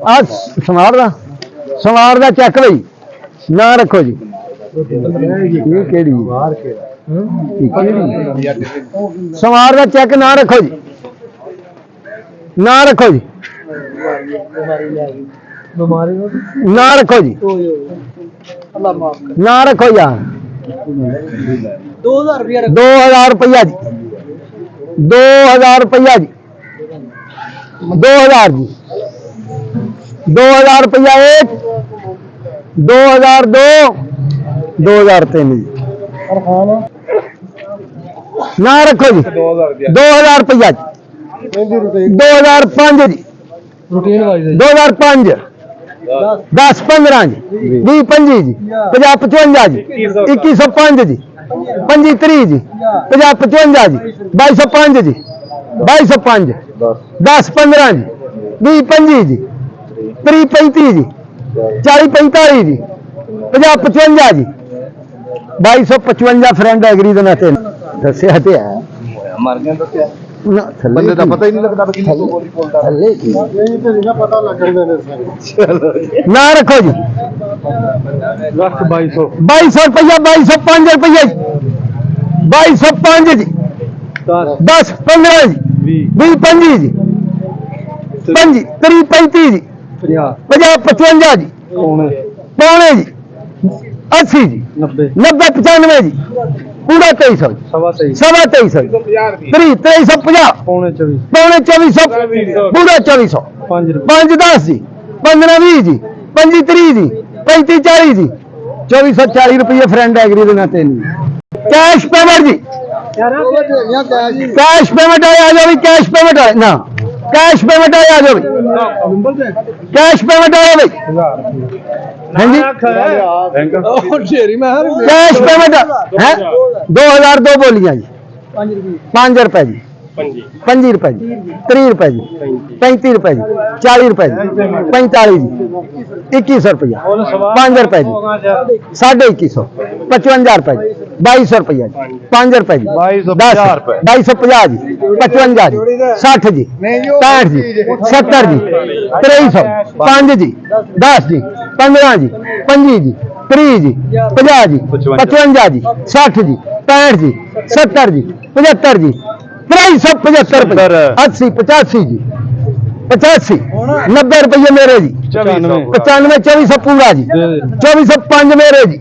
आ समार दा चेक भाई ना रखो जी। ये केड़ी समार दा चेक ना रखो जी, ना रखो जी, ना रखो जी, ना रखो यार। 2000 रुपया जी, 2000 रुपया जी, 2000 जी, 2000 रुपया एक, 2002, 2003 जी। ना रखो जी 2000 रुपया जी, 2005 जी, 2005 10 15 जी, 20 25 जी, 50 55 जी, 2105 जी, 25 30 जी, 50 55 जी, 2205 जी, 2205 10 15 जी, 20 25 जी, 30 35 जी, 40 45 जी, 50 55 जी, 2255 फ्रेंड एग्री दे नाते दस्या ते है मर गया तो क्या बंदे का पता ही नहीं लगता ना रखो जी। 2200 रुपया, 2205 रुपया जी, 2205 जी, 10 15 जी, 20 25 जी, 30 35 जी, 50 55 जी, पौने जी, 80 जी, 90 95 जी, पूरा 2300 सवा 2300 2350 पौने 2400 पूरा 2400 5 10 जी, 15 20 जी, 25 30 जी, 35 40 जी, 2440 रुपये फ्रेंड एग्री के नाते कैश पेमेंट जी। कैश पेमेंट आ जाओ, कैश पेमेंट आए ना, कैश पेमेंट आ जाओ, कैश पेमेंट आया भाई। हाँ जी कैश पेमेंट है 2002 बोलियां जी, 5 रुपए जी, 25 रुपए जी, 30 रुपए जी, 35 रुपए जी, 40 रुपए जी, 45 जी, 2100 रुपया, 5 रुपए जी, 2150, 55 रुपए जी, 2200 रुपया जी, 5 रुपए जी, 2250 जी, 55 जी, 60 जी, 65 जी, 70 जी, 2300, 5 जी, 10 जी, 15 जी, 25 जी, 30 जी, 50 जी, 55 जी, 60 जी, 65 जी, 70 जी, 75 जी, 375 रुपये, 80 85 जी, 85 90 रुपये मेरे जी, 95 2400 पूरा जी, 2405 मेरे जी,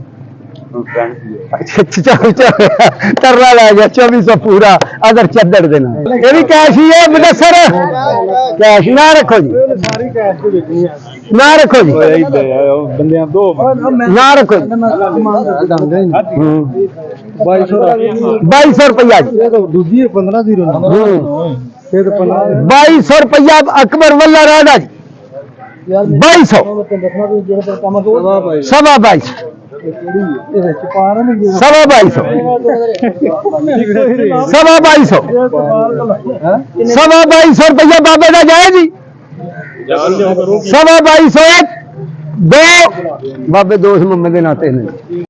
तरला ला गया 2400 पूरा अगर चद्दर देना। ये भी कैश ही है मुदस्सर, कैश ना रखो जी, ना रखो जी, ना रखो जी, 2200 रुपया जी, 2200 रुपया अकबर वल्ला राडा जी, 2200 सवा 22 सवा 2200 सवा 2200 सवा 2200 रुपया बाबे का जाए जी, सवा 2200 एक दो बाबे दोस्त मम्मे के नाते ने।